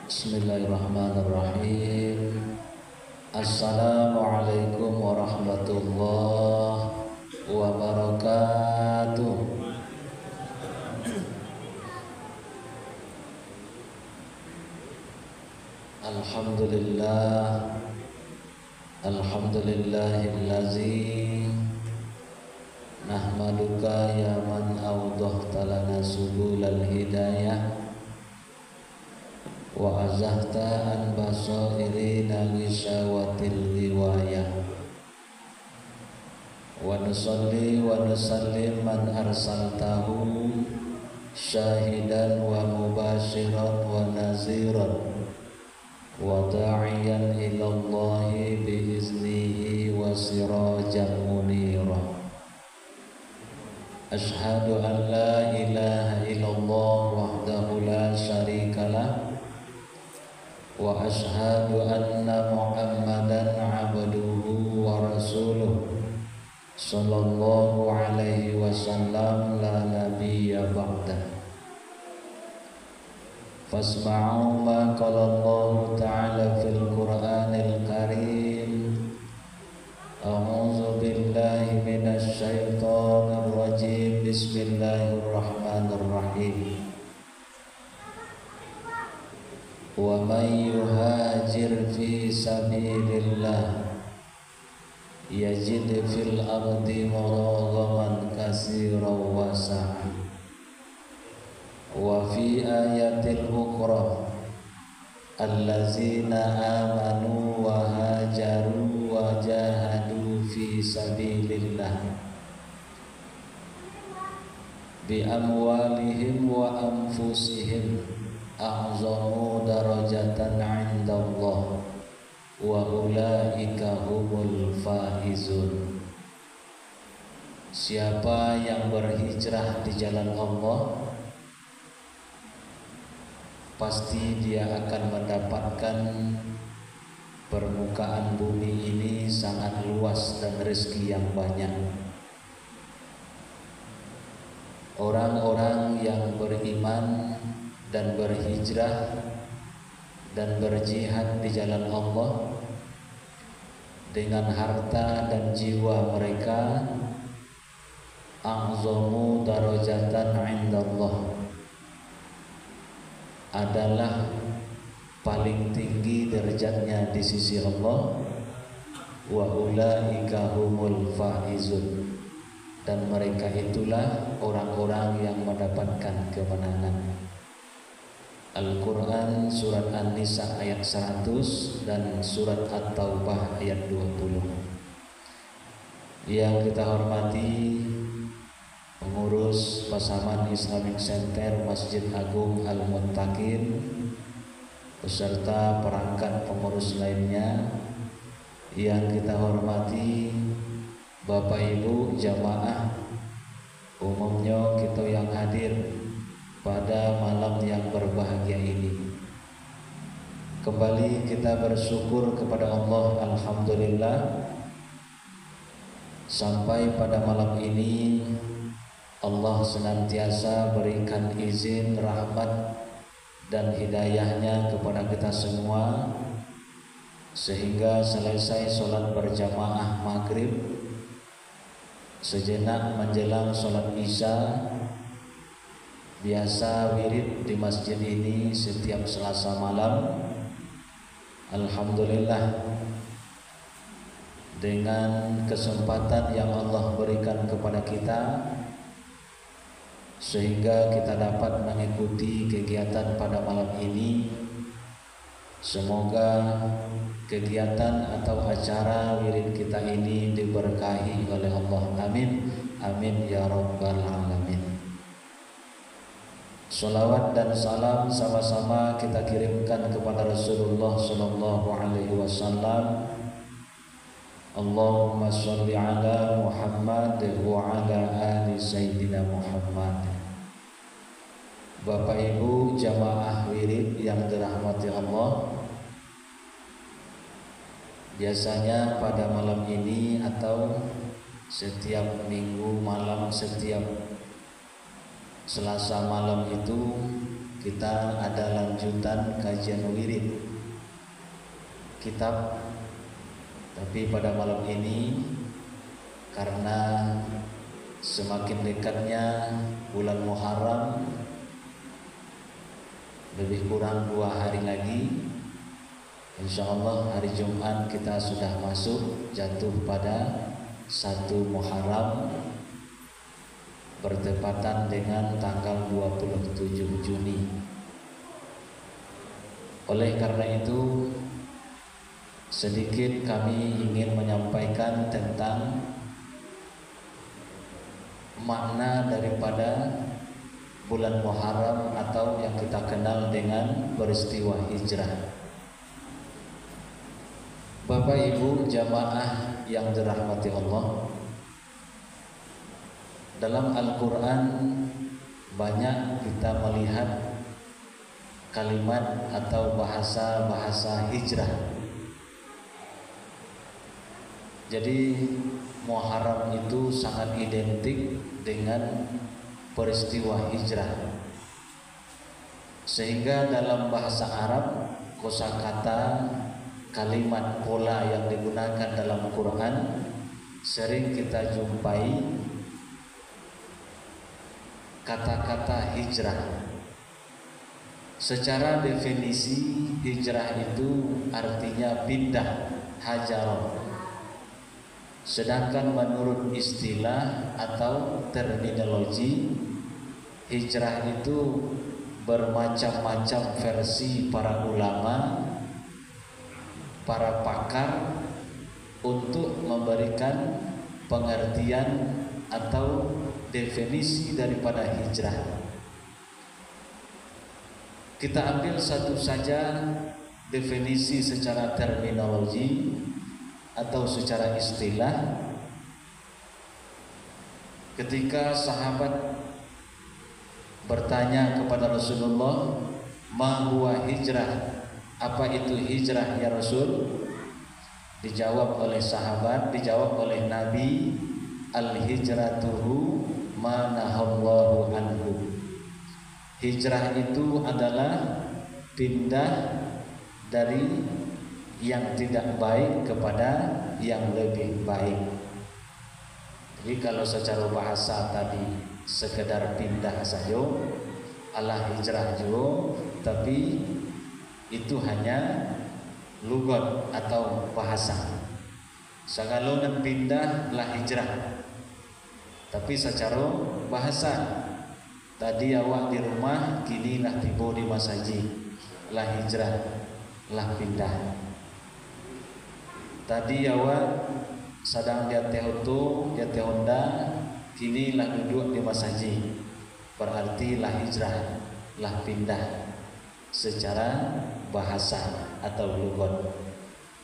Bismillahirrahmanirrahim. Assalamualaikum warahmatullahi wabarakatuh. Alhamdulillah, alhamdulillahillazi nahmaduka ya man awdahta lana subulal hidayah wa azahta an basairina gisyawatil riwayah wa nusalli wa nusallim man arsaltahu syahidan wa mubashiran wa naziran wa da'iyan ilallahi biiznihi wa sirajan munira. Ashhadu an la ilaha illallah wahdahu la syarikalah wa ashhadu anna Muhammadan abduhu wa rasuluh sallallahu alaihi wasallam la nabiyya ba'dah. Fasma'u ma qala Allah ta'ala fil Qur'anil Karim. A'udzu billahi minasy syaithanir rajim. Bismillahirrahmanirrahim. Wa may yuhajir fi sabilillah yajid fil ardi muragaman katsiran wa sa'a. Wa fi ayatil ukhra allazina amanu wa hajaru wa jahadu fi sabilillah bi amwalihim wa anfusihim a'zamu darajatan 'indallah wa ulaika humul faizun. Siapa yang berhijrah di jalan Allah, pasti dia akan mendapatkan permukaan bumi ini sangat luas dan rezeki yang banyak. Orang-orang yang beriman dan berhijrah dan berjihad di jalan Allah dengan harta dan jiwa mereka, a'zamu darajatan 'indallah, adalah paling tinggi derajatnya di sisi Allah. Wa ulaika humul faizun, dan mereka itulah orang-orang yang mendapatkan kemenangan. Al-Quran surat An-Nisa ayat 100 dan surat At-Taubah ayat 20. Yang kita hormati pengurus Pasaman Islamic Center Masjid Agung Al-Muttaqin beserta perangkat pengurus lainnya, yang kita hormati Bapak Ibu jamaah umumnya kita yang hadir pada malam yang berbahagia ini. Kembali kita bersyukur kepada Allah, alhamdulillah, sampai pada malam ini Allah senantiasa berikan izin, rahmat dan hidayahnya kepada kita semua, sehingga selesai sholat berjamaah maghrib, sejenak menjelang sholat isya. Biasa wirid di masjid ini setiap Selasa malam. Alhamdulillah, dengan kesempatan yang Allah berikan kepada kita, sehingga kita dapat mengikuti kegiatan pada malam ini. Semoga kegiatan atau acara wirid kita ini diberkahi oleh Allah. Amin, amin ya rabbal alamin. Salawat dan salam sama-sama kita kirimkan kepada Rasulullah sallallahu alaihi wasallam. Allahumma sholli ala Muhammad wa ala ali sayyidina Muhammad. Bapak Ibu jamaah wirid yang dirahmati Allah, biasanya pada malam ini atau setiap minggu malam, setiap Selasa malam itu kita ada lanjutan kajian wirid kitab. Tapi pada malam ini karena semakin dekatnya bulan Muharram, lebih kurang 2 hari lagi, insya Allah hari Jumat kita sudah masuk jatuh pada 1 Muharram, bertepatan dengan tanggal 27 Juni. Oleh karena itu, sedikit kami ingin menyampaikan tentang makna daripada bulan Muharram atau yang kita kenal dengan peristiwa hijrah. Bapak Ibu jamaah yang dirahmati Allah, dalam Al-Quran banyak kita melihat kalimat atau bahasa-bahasa hijrah. Jadi Muharram itu sangat identik dengan peristiwa hijrah, sehingga dalam bahasa Arab kosakata, kalimat, pola yang digunakan dalam Quran sering kita jumpai kata-kata hijrah. Secara definisi hijrah itu artinya pindah, hajarah. Sedangkan menurut istilah atau terminologi, hijrah itu bermacam-macam versi para ulama, para pakar untuk memberikan pengertian atau definisi daripada hijrah. Kita ambil satu saja definisi secara terminologi atau secara istilah. Ketika sahabat bertanya kepada Rasulullah, "Ma huwa hijrah?" Apa itu hijrah ya Rasul? Dijawab oleh sahabat, dijawab oleh Nabi, "Al-hijratuhu ma nahallahu anhu." Hijrah itu adalah pindah dari yang tidak baik kepada yang lebih baik. Jadi kalau secara bahasa tadi sekedar pindah saja, ala hijrah juga, tapi itu hanya lugat atau bahasa. Sagalongan pindah lah hijrah, tapi secara bahasa tadi awak di rumah, kini lah tiba di masjid, lah hijrah, lah pindah. Tadi awak sedang di auto, di Honda, kini lah duduk di masjid, berarti lah hijrah, lah pindah secara bahasa atau lugat.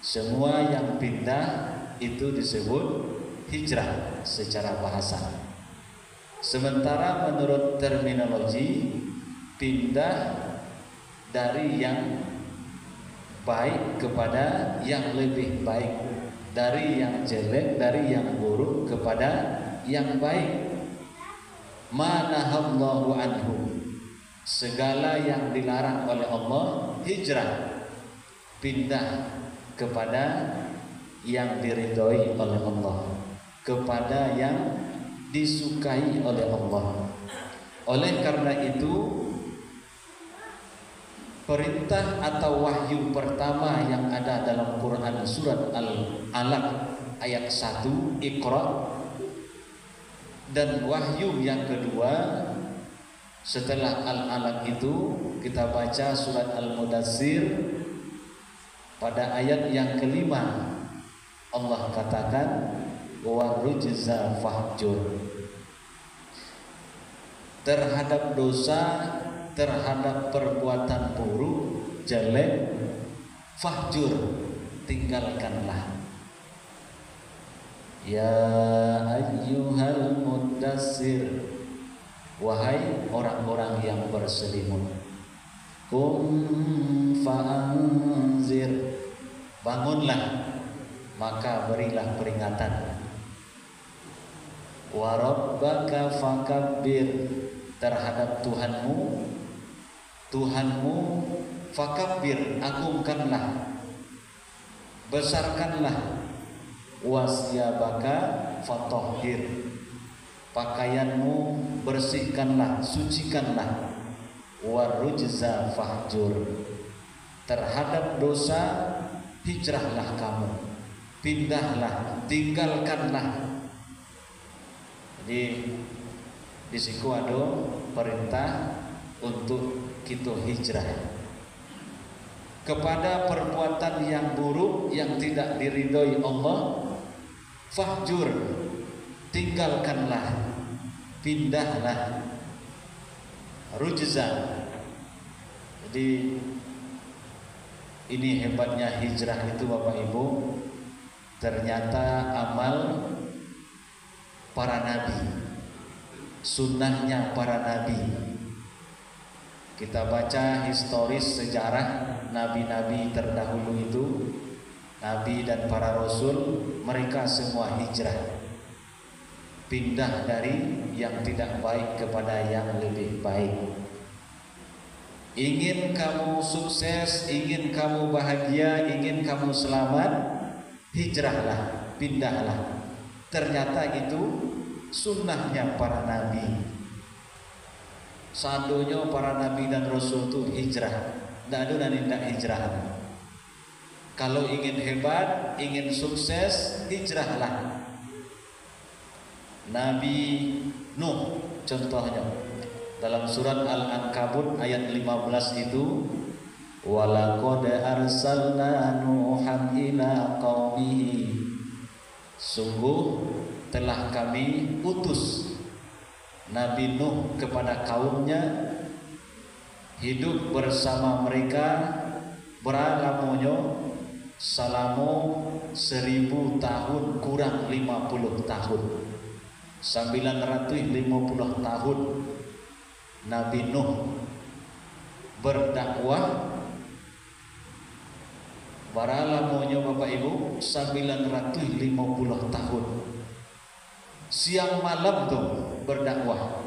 Semua yang pindah itu disebut hijrah secara bahasa. Sementara menurut terminologi, pindah dari yang baik kepada yang lebih baik, dari yang jelek, dari yang buruk kepada yang baik. Manahallahu anhu, segala yang dilarang oleh Allah, hijrah, pindah kepada yang diridhoi oleh Allah, kepada yang disukai oleh Allah. Oleh karena itu, perintah atau wahyu pertama yang ada dalam Quran surat Al-Alaq ayat 1, Iqra, dan wahyu yang kedua setelah Al-Alaq itu kita baca surat Al-Mudaththir pada ayat yang kelima. Allah katakan, wa rujza fahjur, terhadap dosa, terhadap perbuatan buruk, jelek, fahjur, tinggalkanlah. Ya ayyuhal mudassir, wahai orang-orang yang berselimut, kum fa'anzir, bangunlah maka berilah peringatan. Wa rabbaka fakabbir, terhadap Tuhanmu Tuhanmu, fakabbir, agungkanlah, besarkanlah, wasyabaka fatahhir, pakaianmu bersihkanlah, sucikanlah, warujza fahjur, terhadap dosa hijrahlah kamu, pindahlah, tinggalkanlah. Jadi di siku ada perintah untuk kita hijrah kepada perbuatan yang buruk yang tidak diridhoi Allah. Fahjur, tinggalkanlah, pindahlah. Rujza, jadi ini hebatnya hijrah itu Bapak Ibu. Ternyata amal para nabi, sunnahnya para nabi. Kita baca historis sejarah nabi-nabi terdahulu itu, nabi dan para rasul, mereka semua hijrah, pindah dari yang tidak baik kepada yang lebih baik. Ingin kamu sukses, ingin kamu bahagia, ingin kamu selamat, hijrahlah, pindahlah. Ternyata itu sunnahnya para nabi. Sandonya para nabi dan rasul itu hijrah. Tidak ada dan tidak hijrah. Kalau ingin hebat, ingin sukses, hijrahlah. Nabi Nuh contohnya dalam surat Al-Ankabut ayat 15 itu, walaqad arsalna Nuhan ila qaumihi, sungguh telah kami utus Nabi Nuh kepada kaumnya, hidup bersama mereka berlamunya selama 1000 tahun kurang 50 tahun, 950 tahun Nabi Nuh berdakwah. Berlamunya Bapak Ibu 950 tahun, siang malam tuh berdakwah.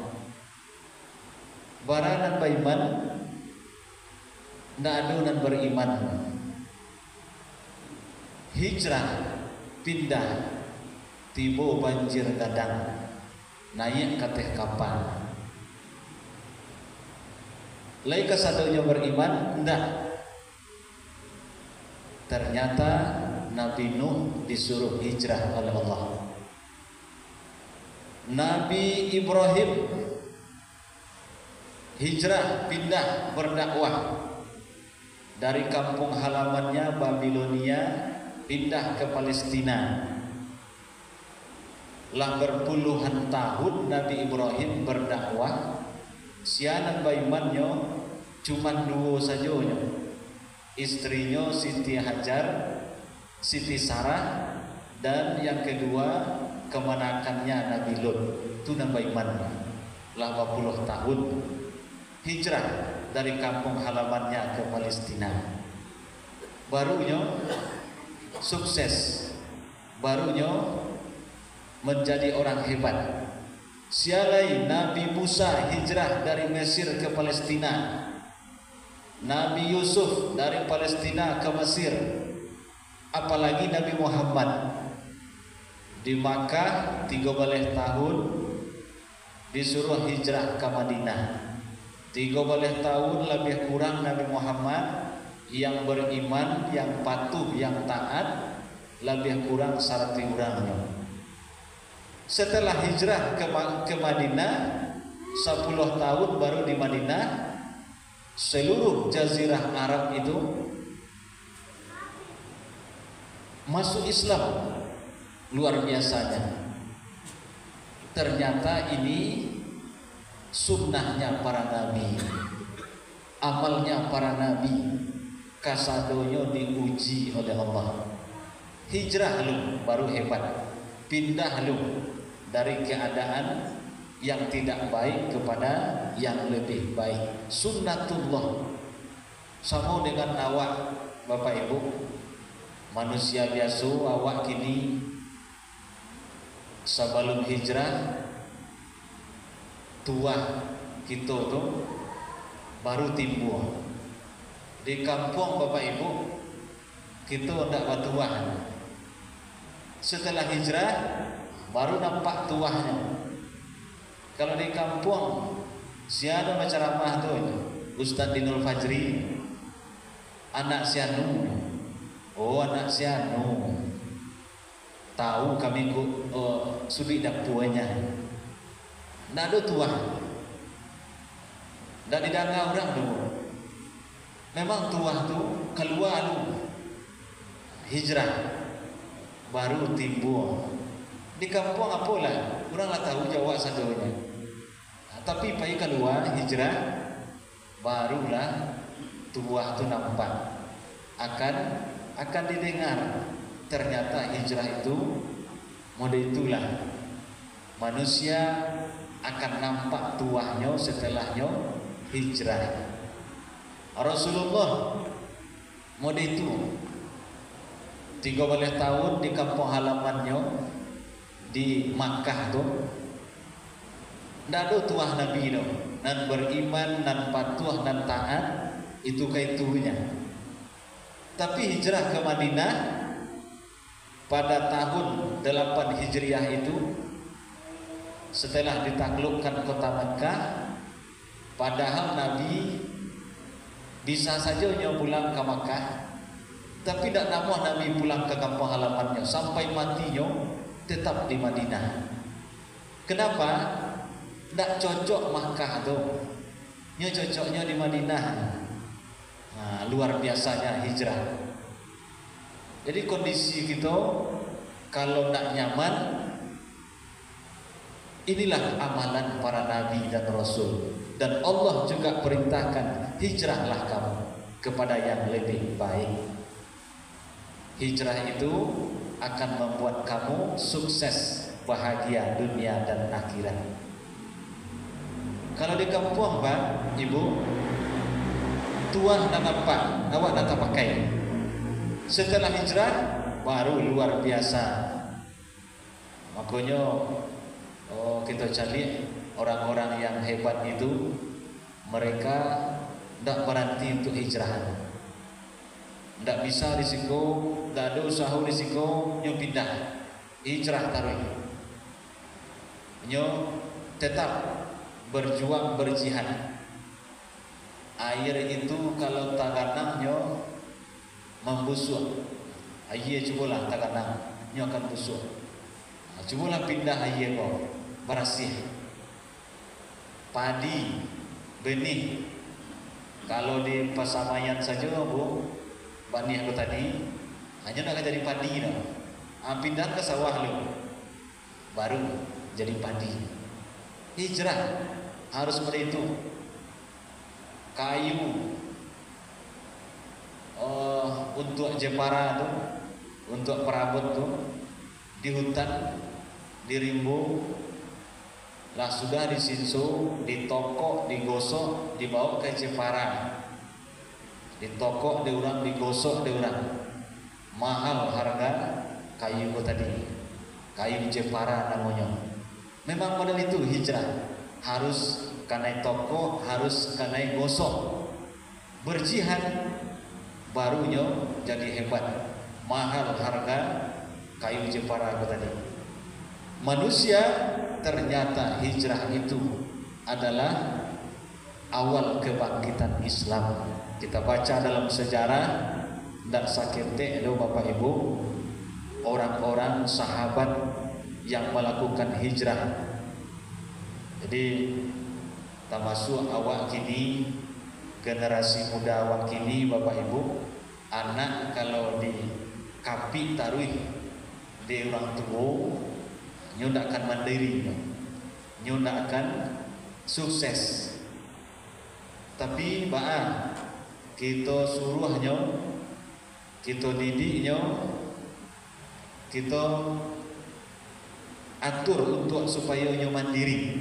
Baranan beriman, nadunan beriman, hijrah, pindah, tiba banjir gadang, naik ke teh kapal. Lai kesadunya beriman, ndak. Ternyata Nabi Nuh disuruh hijrah oleh Allah. Nabi Ibrahim hijrah, pindah, berdakwah dari kampung halamannya Babilonia, pindah ke Palestina. Lah berpuluhan tahun Nabi Ibrahim berdakwah. Sianan baimannya cuma 2 saja, istrinya Siti Hajar, Siti Sarah, dan yang kedua kemanakannya Nabi Lut. Itu nama imannya. 80 tahun hijrah dari kampung halamannya ke Palestina. Barunya sukses, barunya menjadi orang hebat. Sialai Nabi Musa hijrah dari Mesir ke Palestina, Nabi Yusuf dari Palestina ke Mesir, apalagi Nabi Muhammad di Makkah 13 tahun disuruh hijrah ke Madinah. 13 tahun lebih kurang Nabi Muhammad yang beriman, yang patuh, yang taat, lebih kurang 100 orangnya. Setelah hijrah ke Madinah 10 tahun baru di Madinah seluruh jazirah Arab itu masuk Islam. Luar biasanya. Ternyata ini sunnahnya para nabi, amalnya para nabi, kasadonyo diuji oleh Allah. Hijrah lu baru hebat, pindah lu dari keadaan yang tidak baik kepada yang lebih baik. Sunnatullah. Sama dengan awak Bapak Ibu, manusia biasa awak kini sebelum hijrah tua kita tuh baru timbul. Di kampung Bapak Ibu kita ndak batuah. Setelah hijrah baru nampak tuahnya. Kalau di kampung siapa berceramah tuh Ustadz Dinul Fajri, anak sianu, oh anak sianu, tahu kami sudi dak tuanya, ndak ada tuah, ndak didanga orang dulu. Memang tuah tuh keluar lu hijrah baru timbul. Di kampung apalah orang lah tahu Jawa sadonya. Tapi pai keluar hijrah barulah tuah tu nampak akan didengar. Ternyata hijrah itu mode itulah manusia akan nampak tuahnya setelahnya hijrah. Rasulullah mode itu 13 tahun di kampung halamannya di Makkah tuh ndak ada tuah Nabi no, nan beriman, nan patuh, nan taat itu kaitunya. Tapi hijrah ke Madinah pada tahun 8 Hijriah itu setelah ditaklukkan kota Makkah, padahal Nabi bisa saja pulang ke Makkah, tapi tidak namuh Nabi pulang ke kampung halamannya sampai matinya tetap di Madinah. Kenapa? Tidak cocok Makkah tuh, nya cocoknya di Madinah. Nah, luar biasanya hijrah. Jadi kondisi kita kalau tidak nyaman, inilah amalan para nabi dan rasul. Dan Allah juga perintahkan hijrahlah kamu kepada yang lebih baik. Hijrah itu akan membuat kamu sukses, bahagia dunia dan akhirat. Kalau di kampung Pak, Ibu, tuah dan apa awak nak pakai. Setelah hijrah baru luar biasa. Makanya kita cari orang-orang yang hebat itu, mereka tidak berhenti untuk hijrah. Tidak bisa risiko, tidak ada usaha risiko, nyo pindah, hijrah taruh, nyo tetap berjuang berjihad. Air itu kalau taganang nyo membusuk, air cubalah taganang, nyo akan busuk. Cubalah pindah air kau, berasih. Padi, benih, kalau di Pasaman saja bu. Panih aku tadi hanya nak jadi padi dah. Pindah ke sawah lu, baru jadi padi. Hijrah harus seperti itu. Kayu untuk jepara tu, untuk perabot tu di hutan, di rimbu, lah sudah disinso, ditokok, digosok, dibawa ke jepara. Ditokok dia orang, digosok dia orang. Mahal harga kayu tadi, kayu jepara namanya. Memang model itu hijrah, harus kanai tokok, harus kanai gosok, berjihad, barunya jadi hebat. Mahal harga kayu jepara tadi. Manusia ternyata hijrah itu adalah awal kebangkitan Islam. Kita baca dalam sejarah, tidak sakit lo Bapak Ibu, orang-orang sahabat yang melakukan hijrah. Jadi termasuk awak kini, generasi muda awak kini Bapak Ibu, anak kalau di kapi taruh di orang tua, nyo ndak akan mandiri, nyo ndak akan sukses. Tapi kita suruhnya, kita didiknya, kita atur untuk supaya nyo mandiri,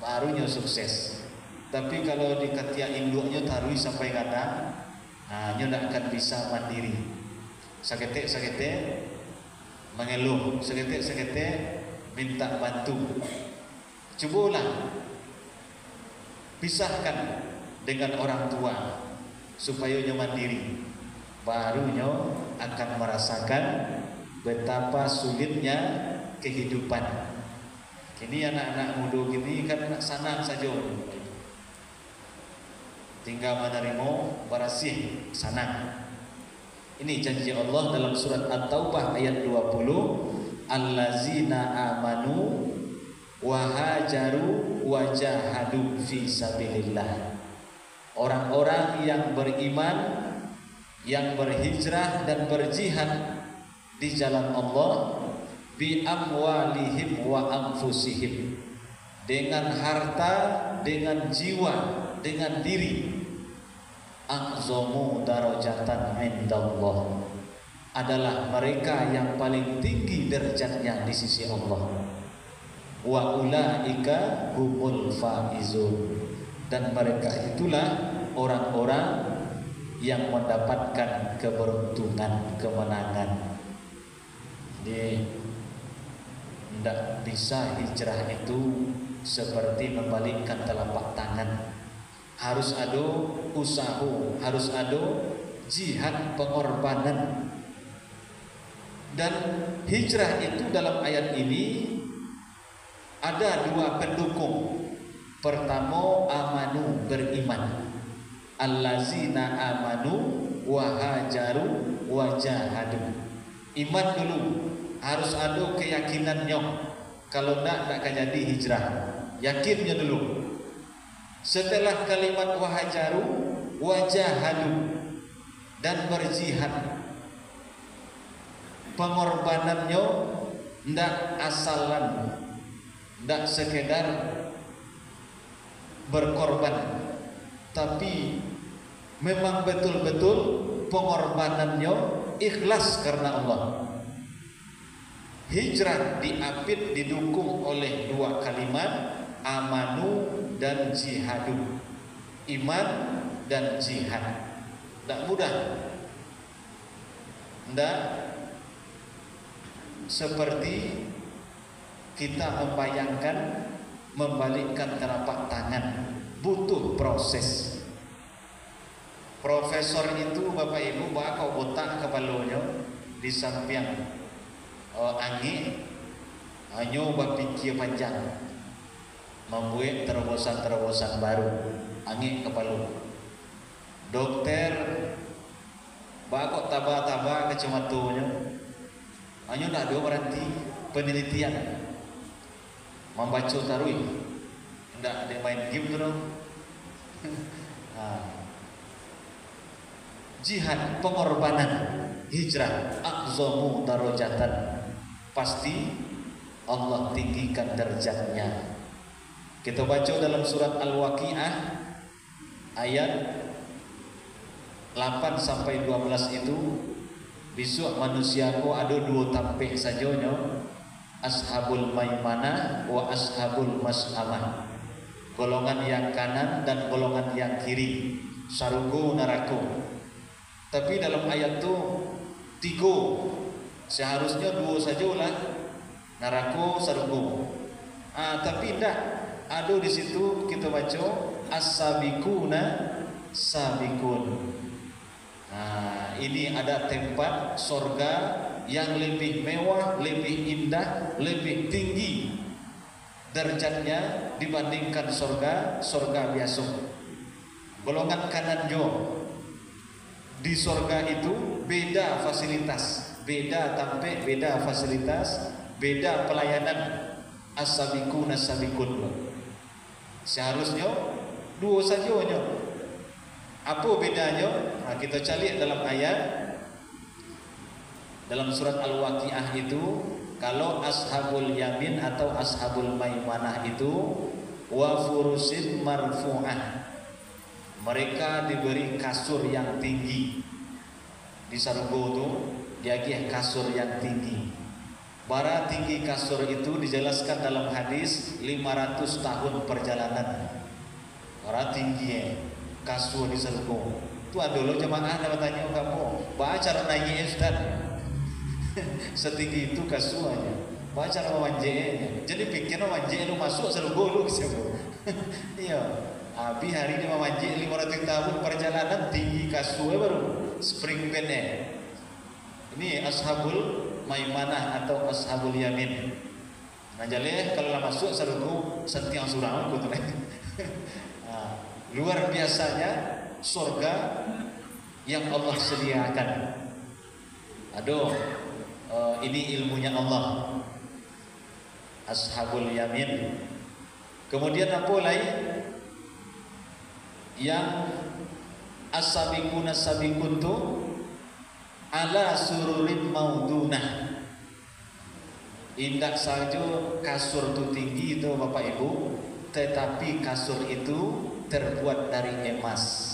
barunya sukses. Tapi kalau di ketiak induknya taruh sampai kata, nyo ndak akan bisa mandiri. Sakete mengeluh, sakete minta bantu. Cobalah pisahkan dengan orang tua supaya nyo mandiri, baru nyo akan merasakan betapa sulitnya kehidupan. Kini anak-anak muda gini kan senang saja, tinggal menerima barasih senang. Ini janji Allah dalam surat At-Taubah ayat 20, allazina amanu wa hajaru wa jahadu fi sabilillah. Orang-orang yang beriman, yang berhijrah dan berjihad di jalan Allah, bi amwalihim wa anfusihim, dengan harta, dengan jiwa, dengan diri. A'zamu darajatan indallah, adalah mereka yang paling tinggi derajatnya di sisi Allah. Wa ulaika humul faizun, dan mereka itulah orang-orang yang mendapatkan keberuntungan, kemenangan. Jadi tidak bisa hijrah itu seperti membalikkan telapak tangan. Harus ada usaha, harus ada jihad, pengorbanan. Dan hijrah itu dalam ayat ini ada dua pendukung. Pertama, amanu, beriman. Allazina amanu wa hajaru wa jahadu. Iman dulu, harus ada keyakinannya. Kalau tidak akan jadi hijrah. Yakinnya dulu. Setelah kalimat wa hajaru wa jahadu, dan berjihad. Pengorbanannya tidak asalan, tidak sekedar berkorban, tapi memang betul-betul pengorbanannya ikhlas karena Allah. Hijrah diapit didukung oleh dua kalimat, amanu dan jihadu. Iman dan jihad. Tidak mudah. Tidak seperti kita membayangkan membalikkan telapak tangan, butuh proses. Profesor itu Bapak Ibu bakal botak kepalanya di samping angin, hanya berpikir panjang, membuat terobosan-terobosan baru, angin kepala. Dokter bakal tabah-tabah kecamatunya, hanya tak ada berhenti penelitian. Membaca tarui, tidak ada main game tu dong. Jihad, pengorbanan, hijrah, a'zamu darajatan, pasti Allah tinggikan derajatnya. Kita baca dalam surat Al-Waqi'ah ayat 8 sampai 12 itu, besok manusiaku ada dua tampik sajonya, ashabul maimanah wa ashabul mas'amah, golongan yang kanan dan golongan yang kiri, saruku neraka. Tapi dalam ayat itu 3, seharusnya 2 sajalah, neraka, saruku. Tapi tidak, ada di situ kita baca as-sabiquna sabiqun. Ini ada tempat sorga yang lebih mewah, lebih indah, lebih tinggi derajatnya dibandingkan sorga biasa. Golongan kanan jo, di sorga itu beda fasilitas, beda tampik, beda fasilitas, beda pelayanan. As-sabiquna sabiqun, seharusnya 2 saja. Apa bedanya? Kita cari dalam ayat dalam surat Al-Waqi'ah itu, kalau ashabul yamin atau ashabul maimanah itu wa furusin marfu'ah, mereka diberi kasur yang tinggi. Di surga itu diagih kasur yang tinggi. Bara tinggi kasur itu dijelaskan dalam hadis 500 tahun perjalanan. Bara tinggi kasur di surga. Tu ada lo jemaah nak bertanya kamu, baca cara naiknya Ustaz. Setinggi itu kasuanya, baca cara memanjanya. Jadi pikir memanjanya lu masuk surga lu siapa? Iya. Abi hari ini memanjik 500 tahun perjalanan tinggi kasue baru spring bed-nya. Ini ashabul maimanah atau ashabul yamin. Nah jadi kalau lah masuk seruku sentiang surang gitu. Nah, luar biasanya surga yang Allah sediakan. Aduh, ini ilmunya Allah. Ashabul yamin. Kemudian apa lagi? Yang as-sabiqun as-sabiqun tu ala sururin maudunah. Indak saja kasur itu tinggi itu Bapak Ibu, tetapi kasur itu terbuat dari emas.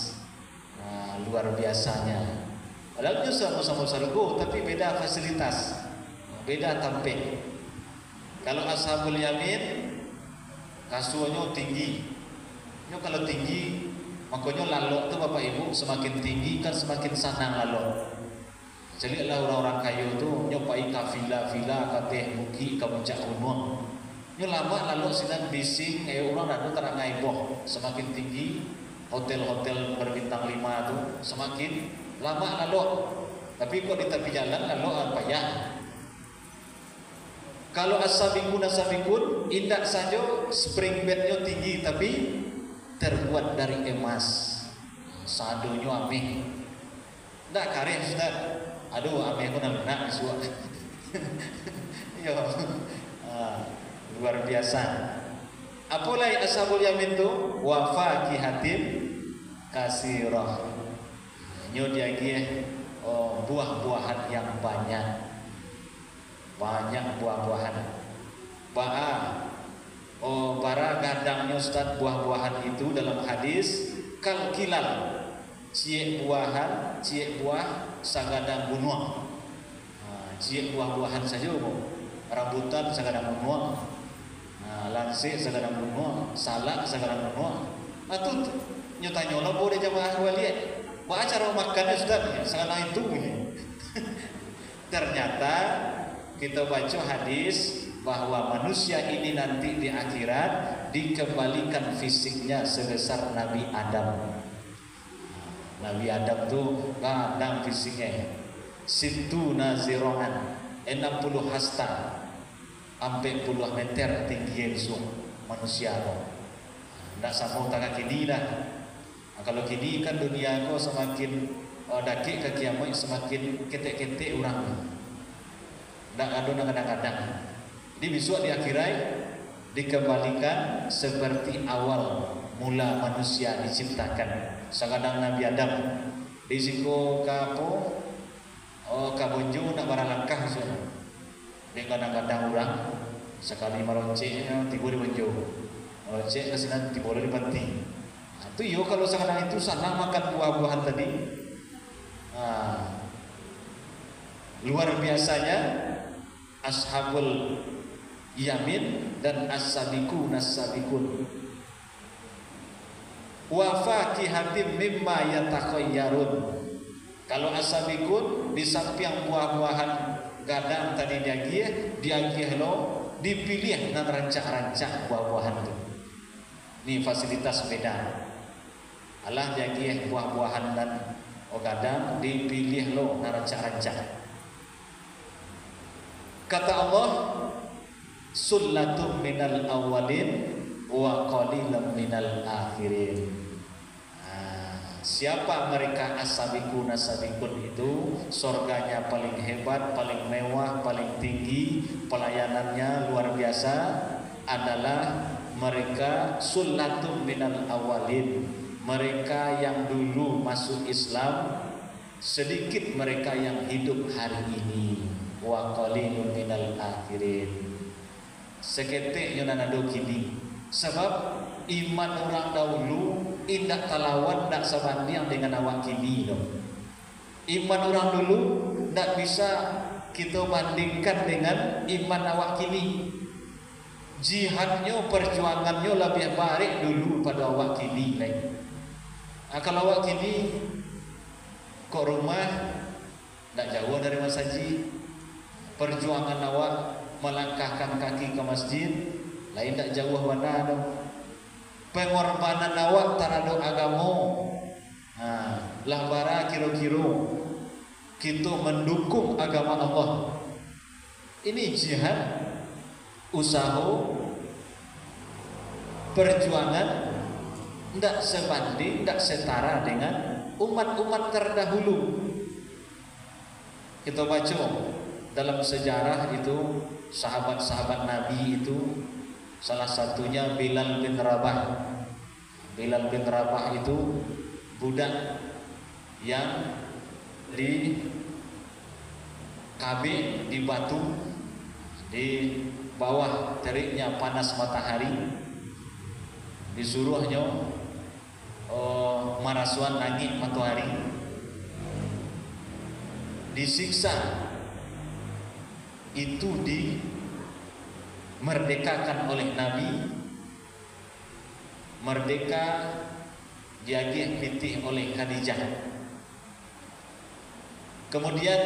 Nah, luar biasanya. Padahal itu sama-sama surga, tapi beda fasilitas, beda tampil. Kalau ashabul yamin kasurnya tinggi. Ini kalau tinggi, makanya lalok tu Bapak Ibu semakin tinggi kan semakin senang lalok. Jadi lah orang-orang kaya tu nyopai kafilah-filah kateh muki ke puncak gunung. Nyo lama lalok sinan bising orang dah terang aiboh. Semakin tinggi hotel-hotel berbintang 5 tu semakin lama lalok. Tapi kok di tepi jalan lalok payah. Kalau as-sabiqun as-sabiqun indak saja spring bednya tinggi tapi terbuat dari emas. Sadunya ameh. Ndak kareh Ustaz. Aduh ameh aku nak suak. Yo. Luar biasa. Apalagi ashabul yamin tu wa faqihatin kasirah. Nyo dia buah-buahan yang banyak. Banyak buah-buahan. Para gadangnya Ustaz buah-buahan itu dalam hadis kalkilal cie buah sagadang bunuang. Cie buah-buahan saja rambutan sagadang bunuang. Lansir sagadang bunuang, salak sagadang bunuang. Atau nyutanya lo boleh jamaah waliat. Ba cara makannya Ustaz sagadang itu. Ternyata kita baca hadis bahwa manusia ini nanti di akhirat dikembalikan fisiknya sebesar Nabi Adam. Nabi Adam tu gadang fisiknya situna ziroan 60 hasta sampai puluh meter tinggi langsung manusia tu. Tidak sama tak kini dah. Kalau kini kan dunia ko semakin dakik ke kiamat semakin ketek-ketek orang. Tak ada kadang-kadang. Jadi besok di akhirat dikembalikan seperti awal mula manusia diciptakan. Sekadang Nabi Adam di siko kapo kabonjo nak barang langkah semua. Dia kadang-kadang orang sekali meronceknya tiba di bonjo. Meroncek ke sini tiba di panti. Itu yo kalau sekadang itu sana makan buah-buahan tadi. Luar biasanya ashabul yamin dan as-sabiqun as-sabiqun wa faqihatin mimma yatakhayyarun. Kalau as-sabiqun di samping buah-buahan gadang tadi diagih lo dipilih dan rancak-rancak buah-buahan itu. Ini fasilitas beda. Allah diagih buah-buahan dan gadang dipilih lo dan rancak-rancak. Kata Allah, sullatum minal awalin wa qalilam minal akhirin. Siapa mereka as-sabiqun as-sabiqun itu? Surganya paling hebat, paling mewah, paling tinggi, pelayanannya luar biasa adalah mereka sullatum minal awalin. Mereka yang dulu masuk Islam, sedikit mereka yang hidup hari ini. Wa qalilun minal akhirin. Seketik yang nanado kini. Sebab iman orang dahulu indak talawan tak sebanding dengan awak kini dong. Iman orang dulu tak bisa kita bandingkan dengan iman awak kini. Jihadnya, perjuangannya lebih baik dulu pada awak kini lagi. Kalau awak kini kok rumah tak jauh dari masjid. Perjuangan awak melangkahkan kaki ke masjid lain tak jauh mana dong. pengorbanan awak terhadap agama. Lah bara kira-kira kita mendukung agama Allah. Ini jihad, usaha, perjuangan tidak sebanding, tidak setara dengan umat-umat terdahulu. Kita baca dalam sejarah itu sahabat-sahabat Nabi itu, salah satunya Bilal bin Rabah. Bilal bin Rabah itu budak yang di Kabe, di batu, di bawah teriknya panas matahari, disuruhnya marasuan langit matahari, disiksa, itu dimerdekakan oleh Nabi. Merdeka diagih pitih oleh Khadijah. Kemudian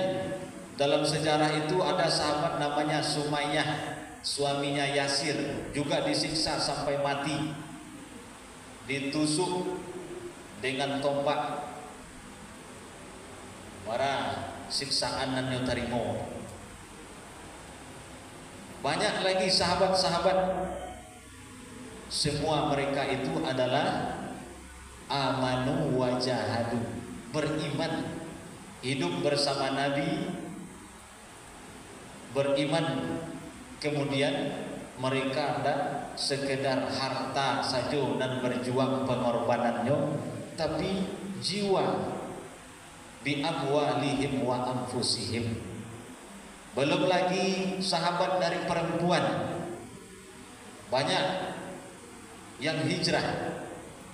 dalam sejarah itu ada sahabat namanya Sumayyah, suaminya Yasir, juga disiksa sampai mati, ditusuk dengan tombak. Para siksaan yang terima. Banyak lagi sahabat-sahabat, semua mereka itu adalah amanu wa jahadu, beriman, hidup bersama Nabi, beriman, kemudian mereka tidak sekedar harta saja dan berjuang pengorbanannya, tapi jiwa, bi amwalihim wa anfusihim. Belum lagi sahabat dari perempuan, banyak yang hijrah,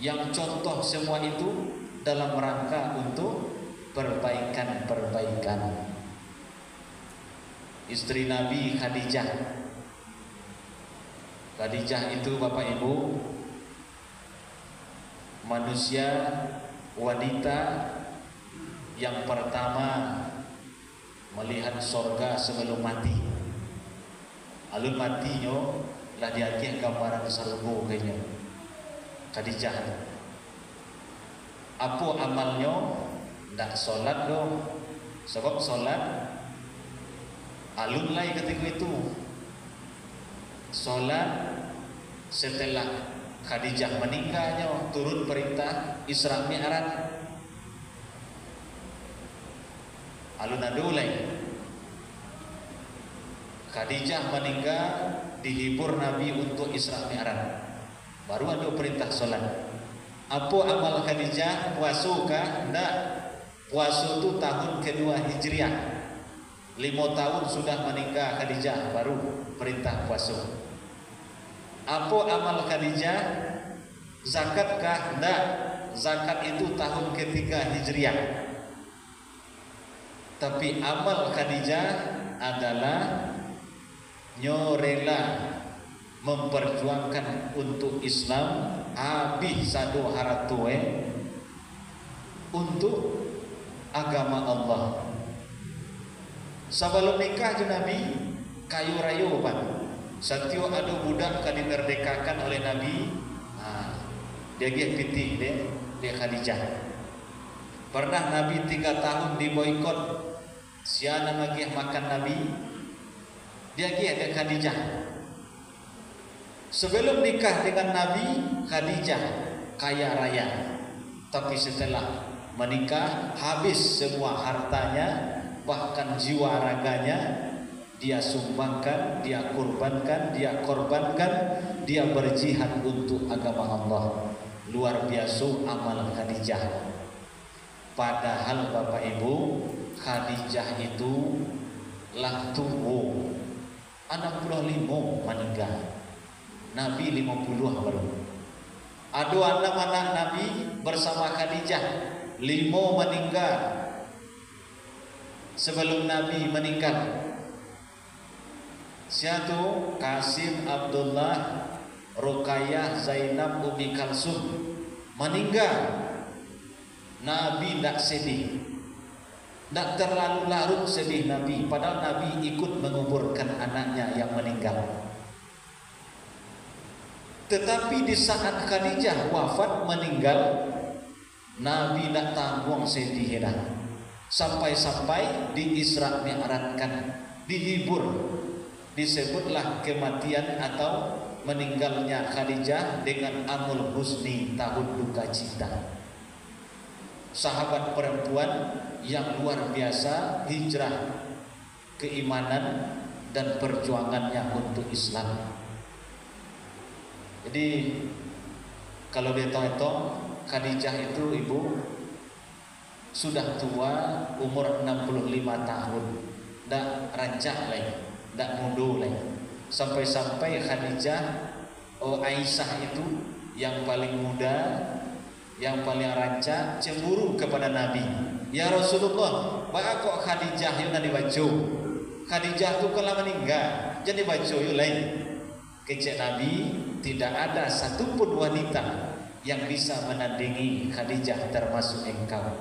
yang contoh semua itu dalam rangka untuk perbaikan-perbaikan. Istri Nabi Khadijah. Khadijah itu Bapak Ibu manusia, wanita yang pertama melihat sorga sebelum mati. Alun matinya lah diagih gambaran surga kayaknya. Khadijah. Apa amalnya? Ndak solat dong. Sebab solat alun lai ketika itu. Solat setelah Khadijah meninggalnya, turun perintah Isra Mi'raj. Alun adulai Khadijah meninggal, dihibur Nabi untuk Isra Mi'raj, baru ada perintah solat. Apa amal Khadijah? Puasa kah? Tidak. Puasa itu tahun kedua Hijriah, 5 tahun sudah meninggal Khadijah, baru perintah puasa. Apa amal Khadijah? Zakat kah? Tidak. Zakat itu tahun ketiga Hijriah. Tapi amal Khadijah adalah nyorela memperjuangkan untuk Islam habis satu haratue untuk agama Allah. Sebelum nikah je Nabi kayu rayu Pak. Satyo ada budak kan dimerdekakan oleh Nabi. Dia pitih dia Khadijah. Pernah Nabi 3 tahun diboikot, siana lagi makan Nabi. Dia ada Khadijah. Sebelum nikah dengan Nabi, Khadijah kaya raya. Tapi setelah menikah habis semua hartanya, bahkan jiwa raganya dia sumbangkan, dia korbankan, dia berjihad untuk agama Allah. Luar biasa amal Khadijah. Padahal Bapak Ibu, Khadijah itu lah tua 65 meninggal. Nabi 50 baru. Ada anak-anak Nabi bersama Khadijah, 5 meninggal sebelum Nabi meninggal. Siatu Qasim, Abdullah, Ruqayyah, Zainab, Ummi Kalsum meninggal. Nabi tidak sedih, tidak terlalu larut sedih Nabi, padahal Nabi ikut menguburkan anaknya yang meninggal. Tetapi di saat Khadijah wafat meninggal, Nabi nak tanggung sedih dah. Sampai-sampai di Isra Mi'rajkan, dihibur. Disebutlah kematian atau meninggalnya Khadijah dengan amul husni, tahun duka cita. Sahabat perempuan yang luar biasa, hijrah keimanan dan perjuangannya untuk Islam. Jadi kalau dihitung-hitung, Khadijah itu ibu sudah tua, umur 65 tahun, ndak rancak lagi, ndak mundur lagi. Sampai-sampai Khadijah, Aisyah itu yang paling muda, yang paling rancak, cemburu kepada Nabi. Ya Rasulullah, bagaimana kok Khadijah yang nanti baca? Khadijah itu kalau meninggal, jadi baca yuk lain. Kecek Nabi, tidak ada satupun wanita yang bisa menandingi Khadijah termasuk engkau,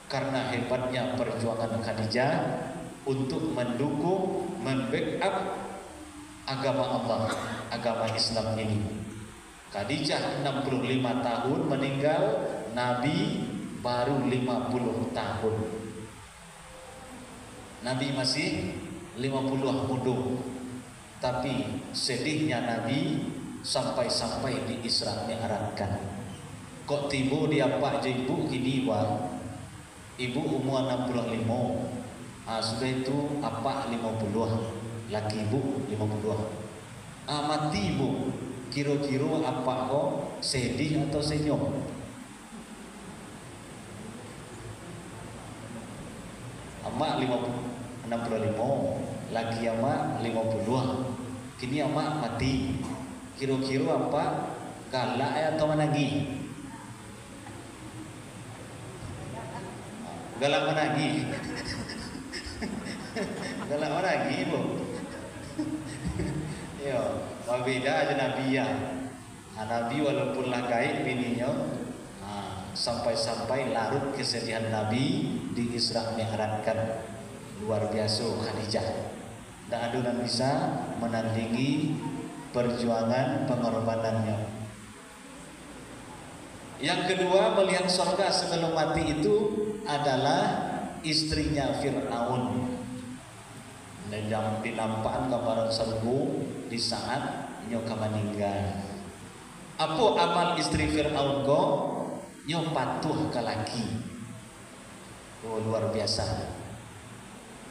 karena hebatnya perjuangan Khadijah untuk mendukung, membackup agama Allah, agama Islam ini. Khadijah 65 tahun meninggal, Nabi baru 50 tahun. Nabi masih 50 muda. Tapi sedihnya Nabi sampai-sampai di Isra Mi'rajkan. Kok tiba dia pak je ibu gini wah. Ibu umur 65. Sudah itu apa 50. Laki ibu 50. Mati ibu. Kira-kira apa kok sedih atau senyum? Amak 65, laki amak 50. Kini amak mati. Kira-kira apa? Galak atau menangis? Galak menangis. Galak menangis ibu. Yo, beda aja Nabi ya. Nabi walaupun lah gaib bininya, sampai-sampai larut kesedihan Nabi di Isra Mi'rajkan. Luar biasa Khadijah. Tak ada yang bisa menandingi perjuangan pengorbanannya. Yang kedua, melihat surga sebelum mati itu adalah istrinya Fir'aun. Dan dinampakkan gambaran surga di saat nyoka meninggal. Apa amal istri Fir'aun ko? Nyo patuh ke laki. Luar biasa.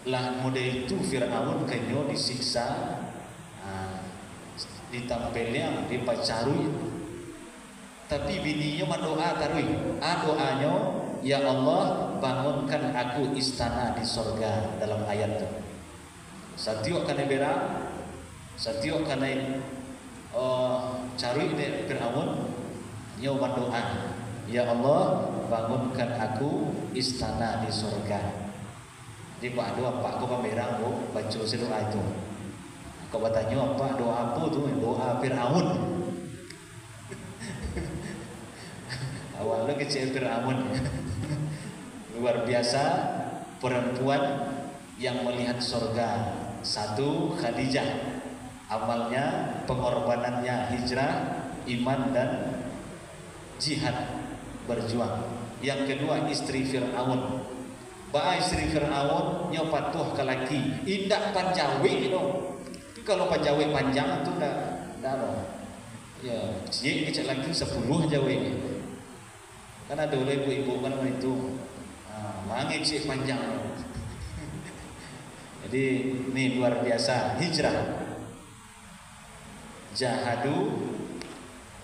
Lah model itu Fir'aun kenyo disiksa, ditampelnya, dipacarui. Tapi bininya mendoa tarui. Doanya, ya Allah bangunkan aku istana di sorga, dalam ayat itu. Satiok kana berang, satiok kana carui de Fir'aun, nyo mendoa, ya Allah bangunkan aku istana di sorga. Di pak doa pak kau pamerang kau baca doa itu. Kau bertanya apa doa apa tu? Doa Fir'aun. Awalnya kecil Fir'aun. Luar biasa perempuan yang melihat surga. Satu Khadijah, amalnya, pengorbanannya hijrah, iman dan jihad, berjuang. Yang kedua istri Fir'aun. Istri Fir'aun nyo patuh ke laki, indak panjawi no. Kalau panjawi panjang itu dah no. Ya, cik kecil lagi 10 jawi. Kan ada oleh ibu-ibu kan itu. Mangi cik panjang. Jadi ini luar biasa hijrah. Jahadu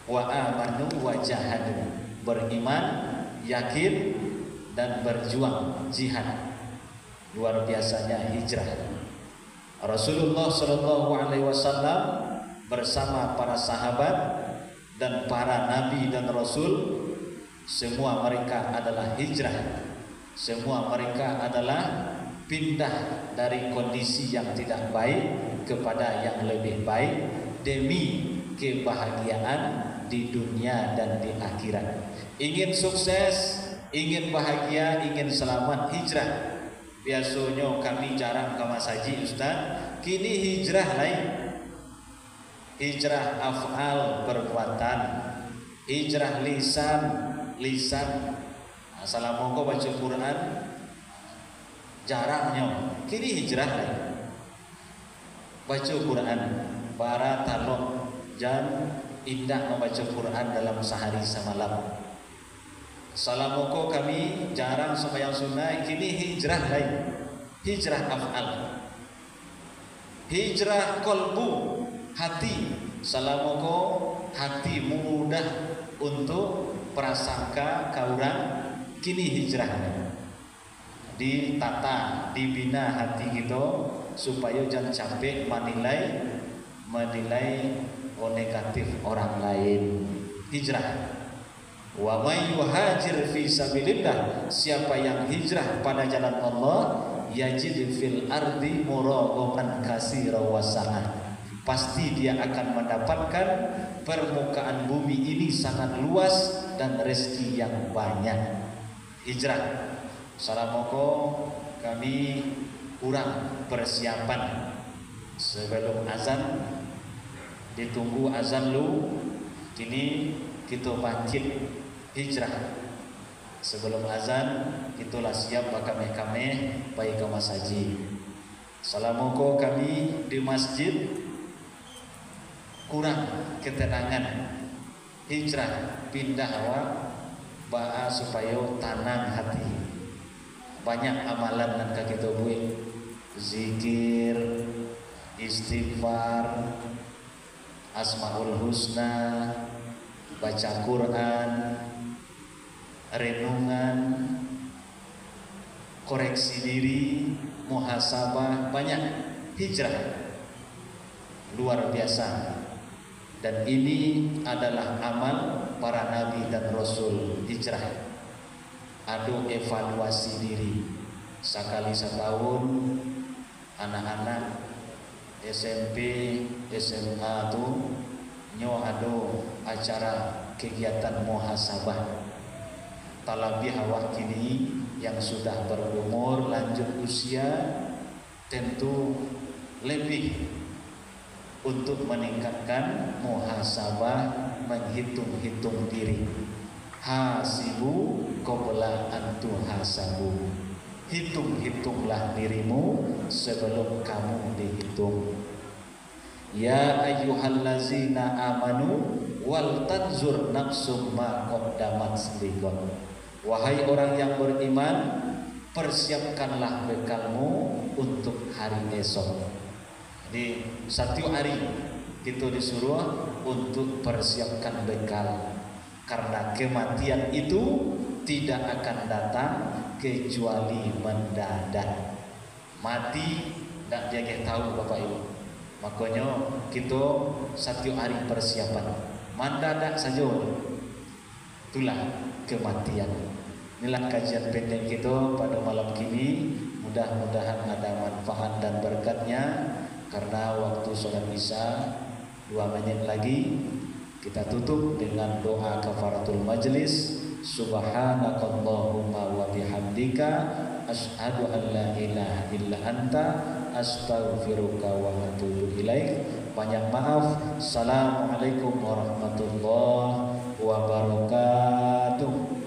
wa amanu wa jahadu. Beriman, yakin dan berjuang, jihad. Luar biasanya hijrah. Rasulullah SAW bersama para sahabat dan para nabi dan rasul, semua mereka adalah hijrah. Semua mereka adalah pindah dari kondisi yang tidak baik kepada yang lebih baik demi kebahagiaan di dunia dan di akhirat. Ingin sukses, ingin bahagia, ingin selamat, hijrah. Biasanya kami jarang ke masjid Ustaz. Kini hijrah lain. hijrah af'al perbuatan, hijrah lisan. Assalamualaikum baca Quran jarangnya, kini hijrah lagi. Baca Quran para talok dan indah membaca Quran dalam sehari semalam. Assalamualaikum kami jarang sembahyang sunnah, kini hijrah lagi. Hijrah af'al, hijrah kolbu, hati. Assalamualaikum hati mudah untuk prasangka kaurang, kini hijrah ditata, dibina hati kita supaya jangan sampai menilai negatif orang lain. Hijrah. Wa may yuhajir fi sabilillah, siapa yang hijrah pada jalan Allah, yajid fil ardi muraghaman katsira wa sa'ah, pasti dia akan mendapatkan permukaan bumi ini sangat luas dan rezeki yang banyak. Hijrah. Assalamualaikum kami kurang persiapan sebelum azan, ditunggu azan lu, kini kita bangkit hijrah. Sebelum azan itulah siap kami baik ke masjid. Assalamualaikum kami di masjid kurang ketenangan, hijrah pindah awak ba'a supaya tanang hati. Banyak amalan dan kita buat, zikir, istighfar, asmaul husna, baca Quran, renungan, koreksi diri, muhasabah, banyak. Hijrah luar biasa. Dan ini adalah amal para nabi dan rasul. Hijrah adu evaluasi diri sekali setahun. Anak-anak SMP SMA tuh nyo adu acara kegiatan muhasabah. Talabih awak kini yang sudah berumur lanjut usia tentu lebih untuk meningkatkan muhasabah, menghitung-hitung diri. Hasibu qabla an tuhasabu, hitung-hitunglah dirimu sebelum kamu dihitung. Ya ayyuhallazina amanu wal tanzur nafsum ma qaddamat lighad. Wahai orang yang beriman, persiapkanlah bekalmu untuk hari esok. Di satu hari kita disuruh untuk persiapkan bekal, karena kematian itu tidak akan datang kecuali mendadak. Mati tidak dia tahu Bapak Ibu. Makanya kita satu hari persiapan, mendadak saja itulah kematian. Inilah kajian pendek kita pada malam kini. Mudah-mudahan ada manfaat dan berkatnya. Karena waktu sholat isya 2 menit lagi, kita tutup dengan doa kafaratul majlis. Subhanakallahumma wa bihamdika asyhadu an la ilaha illa anta astaghfiruka wa atubu ilaik. Banyak maaf. Assalamualaikum warahmatullahi wabarakatuh.